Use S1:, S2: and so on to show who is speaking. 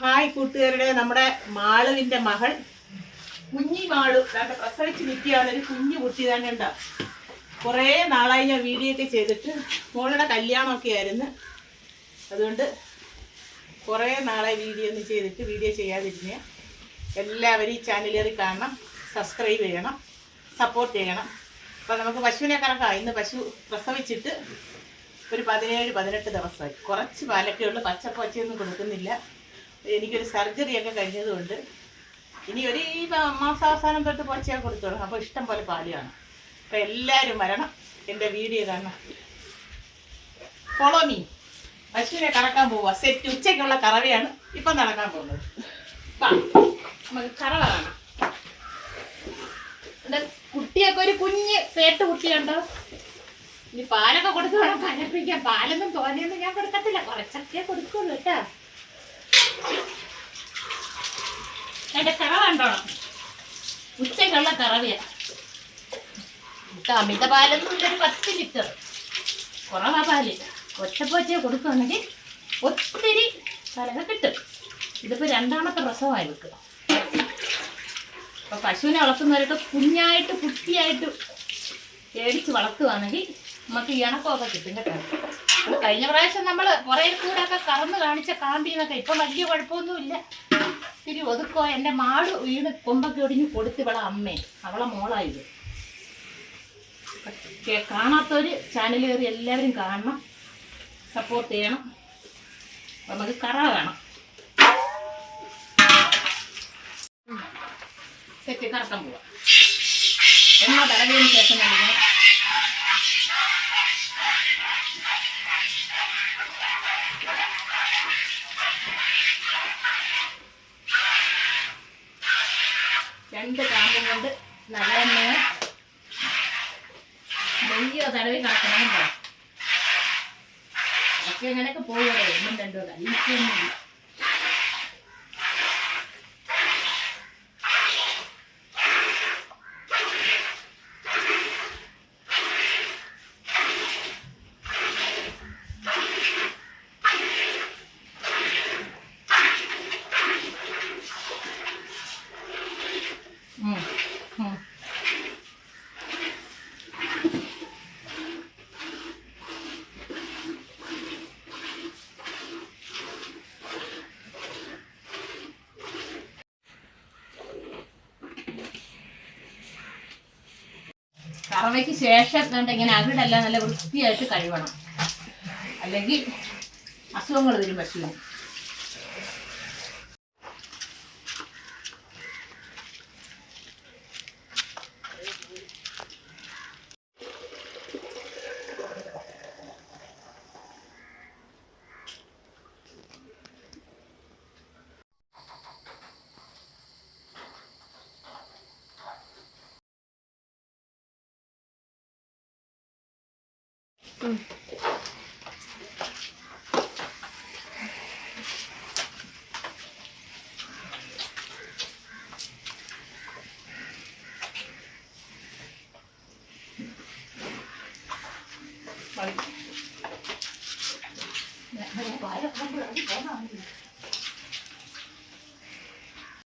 S1: Hi കൂട്ടുകാരുടെ, നമ്മുടെ മാളുവിൻ്റെ മകൾ കുഞ്ഞി മാളു രണ്ട് പ്രസവിച്ച് നിൽക്കുകയാണ്. ഒരു കുഞ്ഞു കുട്ടി തന്നെ ഉണ്ടാ. കുറേ നാളായി ഞാൻ വീഡിയോ ഒക്കെ ചെയ്തിട്ട്, മോളുടെ കല്യാണമൊക്കെ ആയിരുന്നു. അതുകൊണ്ട് കുറേ നാളായി വീഡിയോ ചെയ്യാതിരുന്ന എല്ലാവരും ഈ ചാനൽ കയറി കാണണം, സബ്സ്ക്രൈബ് ചെയ്യണം, സപ്പോർട്ട് ചെയ്യണം. അപ്പോൾ നമുക്ക് പശുവിനെ കണക്കാം. ഇന്ന് പശു പ്രസവിച്ചിട്ട് ഒരു 17-18 ദിവസമായി. കുറച്ച് പാലൊക്കെ ഉള്ളു, പച്ചപ്പൊച്ചയൊന്നും കൊടുക്കുന്നില്ല. എനിക്കൊരു സർജറിയൊക്കെ കഴിഞ്ഞതുകൊണ്ട് ഇനി ഈ മാസാവസാനം തൊട്ട് പൊച്ചയൊക്കെ കൊടുത്തോളും. അപ്പോൾ ഇഷ്ടം പോലെ പാലാണ്. അപ്പോൾ എല്ലാവരും വരണം, എൻ്റെ വീഡിയോ കാണണം. Follow me. പശുവിനെ കറക്കാൻ പോവുക. സെറ്റ് ഉച്ചയ്ക്കുള്ള കറവയാണ് ഇപ്പം നടക്കാൻ പോകുന്നത്. നമുക്ക് കറവ കാണാം. എൻ്റെ കുട്ടിയൊക്കെ ഒരു കുഞ്ഞ് പേട്ട് കുട്ടിയുണ്ടോ. ഇനി പാലൊക്കെ കൊടുത്ത് വേണം കരപ്പിക്കാൻ. പാലൊന്നും തോന്നിയൊന്നും ഞാൻ കൊടുക്കത്തില്ല, കുറച്ചൊക്കെ കൊടുക്കുള്ളൂ കേട്ടാ. എന്റെ കറവ കണ്ടോണം, ഉച്ചക്കുള്ള കറവയാ. അമിത പാലൊന്നും ഒരു 10 ലിറ്റർ കുറവാ പാല്. ഒറ്റപ്പൊച്ച കൊടുക്കുകയാണെങ്കിൽ ഒത്തിരി പാലൊക്കെ കിട്ടും. ഇതിപ്പോ 2ാമത്തെ പ്രസവമായി വെക്കുക. അപ്പൊ പശുവിനെ വളർത്തുന്നവരൊക്കെ കുഞ്ഞായിട്ട് കുട്ടിയായിട്ട് മേടിച്ച് വളർത്തുകയാണെങ്കിൽ നമുക്ക് ഈ ഇണക്കമൊക്കെ കിട്ടും കേട്ടോ. കഴിഞ്ഞ പ്രാവശ്യം നമ്മൾ കുറേ കൂടെ ഒക്കെ കറന്ന് കാണിച്ച കാമ്പിന്നൊക്കെ ഇപ്പം വലിയ കുഴപ്പമൊന്നുമില്ല. ഇത്തിരി ഒതുക്കോ. എൻ്റെ മാട് വീണ് കൊമ്പൊക്കെ ഒടിഞ്ഞ് കൊടുത്ത് ഇവളെ അമ്മേ, അവളെ മോളായത്. കാണാത്തൊരു ചാനൽ കയറി എല്ലാവരും കാണണം, സപ്പോർട്ട് ചെയ്യണം. നമുക്ക് കറ വേണം. സെറ്റ് കറക്കാൻ പോവാം. എണ്ണ തടവിയതിന് ശേഷം ഞാൻ 2 കാമ്പും കൊണ്ട് നല്ലെണ്ണ നെയ്യോ തടവി കറക്കണമെന്നുണ്ടോ. അതൊക്കെ ഇങ്ങനെയൊക്കെ പോവുകയോ ഒന്നും രണ്ടോ കഴിക്കൊന്നുമില്ല. കറവയ്ക്ക് ശേഷം ഇങ്ങനെ അകിടെല്ലാം നല്ല വൃത്തിയായിട്ട് കഴുകണം, അല്ലെങ്കിൽ അസുഖങ്ങൾ വരും പശുവിന്.